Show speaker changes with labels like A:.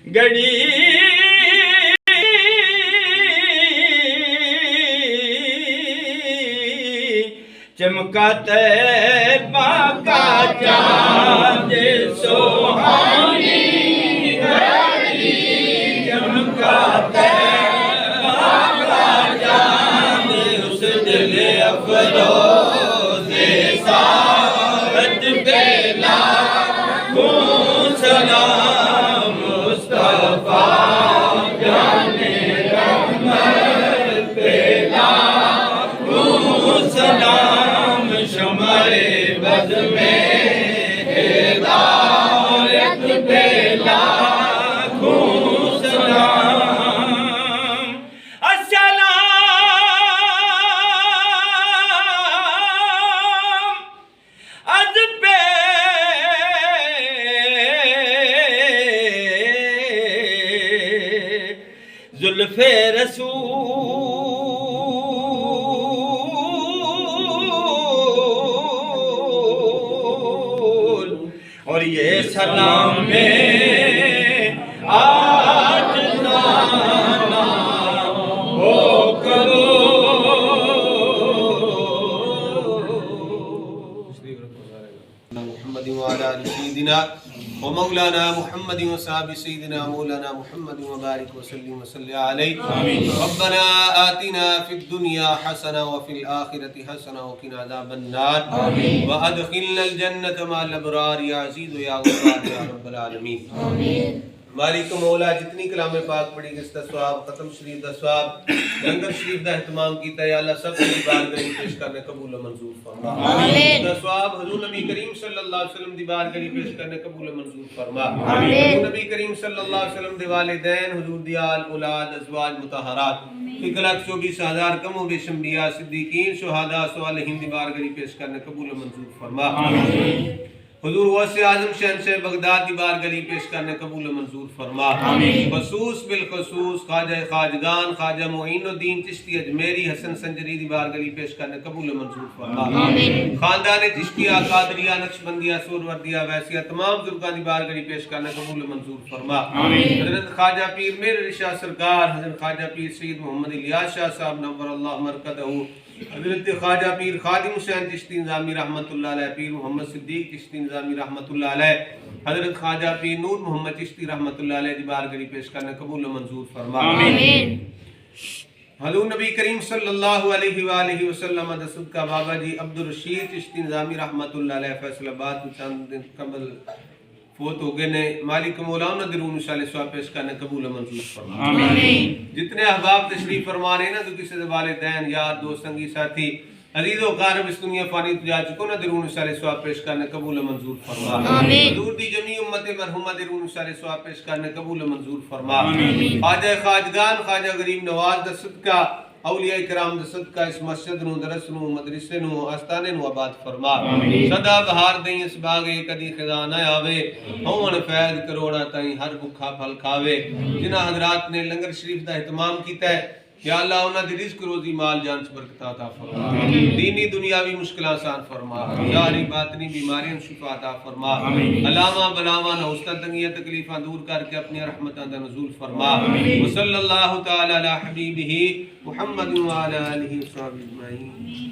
A: گڑی چمکا طیبہ کا چاند سہانی گھڑی چمکا طیبہ کا چاند اس دل افروز ساعت پہ لاکھوں سلام مصطفیٰ جانے رحمت پہ لاکھوں سلام شمع بز میں ہدایت پہ لاکھوں سلام السلام از پہ زلف رسول اور یہ سلام میں آج نانا ہو
B: محمد وعلى آل سيدنا ومولانا محمد وصحاب سيدنا مولانا محمد وبارك وسلم وصلي عليه ربنا آتنا في الدنيا حسنة وفي الآخرة حسنة وقنا عذاب النار وأدخلنا الجنة مع الأبرار يا عزيز يا غفار يا رب العالمين مالک مولا جتنی کلام پاک پڑھی گئی اس کا ثواب ختم شریف دا ثواب لنگر شریف دا اہتمام کیتا ہے یا اللہ سب کی بارگاہ پیش کرنے قبول و منظور فرما آمین دا ثواب حضور نبی کریم صلی اللہ علیہ وسلم دی بارگاہ پیش کرنے قبول و منظور فرما آمین حضور نبی کریم صلی اللہ علیہ وسلم دی والدین حضور دی آل اولاد ازواج مطہرات 1,24,000 کم و بیش انبیاء صدیقین شہداء صالحین دی بارگاہ پیش کرنے قبول و منظور فرما آمین حضور غوث اعظم شہنشاہ بغداد کی بارگاہ پیش کرنے قبول و منظور فرما خصوص بالخصوص خواجہ خواجگان خواجہ معین الدین چشتی اجمیری حسن سنجری دی بارگاہ پیش کرنے قبول و منظور فرما خاندان چشتیہ قادریہ نقشبندیہ سوروردیہ ویسیہ تمام بزرگان دی بارگاہ پیش کرنے قبول و منظور فرما حضرت خواجہ پیر میر رشاہ سرکار حضرت خواجہ پیر سید محمد الیاس شاہ صاحب نور اللہ مرکزہ حضرت خواجہ پیر خادم حسین چشتی نظامی رحمت اللہ علیہ پیر محمد صدیق چشتی نظامی رحمت اللہ علیہ حضرت خواجہ پیر نور محمد چشتی رحمت اللہ علیہ دی بارگاہ پیش کرنے قبول و منظور فرما آمین حضور نبی کریم صلی اللہ علیہ وآلہ وسلم دا صدقہ بابا جی عبدالرشید چشتی نظامی رحمت اللہ علیہ فیصل آباد چند دن قبل فوت ہو گئے نے مالک مولانا درون صالح سواب پیش کرنے قبول و منظور فرما آمین جتنے احباب تشریف فرما رہے ہیں نا تو کسی سے والدین یار دوست سنگی ساتھی عزیز و قارب اس دنیا فانی تو جا چکو نا درون صالح سواب پیش کرنے قبول و منظور فرما آمین حضور دی جمیع امت مرحومہ درون صالح سواب پیش کرنے قبول و منظور فرما آمین خواجہ خواجگان خواجہ غریب نواز دا صدقہ اولیاء کرام دا صدقہ اس مسجد نو درس نو مدرسے نو آستانے نو آباد فرما صدا بہار دیں اس باغے کدی خزانہ آوے ہون فیض کروڑا تائیں ہر بکھا پھل کھاوے جنہ حضرات نے لنگر شریف دا اہتمام کیتا ہے یا اللہ انہاں دی رزق روزی مال جان سے برکت عطا فرما دینی دنیاوی مشکل آسان فرما ظاہری باطنی بیماریاں شفا عطا فرما علامہ بلاواں حسن تنگیاں تکلیفاں دور کر کے اپنی رحمتاں دا نزول فرما وصلی اللہ تعالی علی حبیبہ محمد وعلی آلہ وصحبہ اجمعین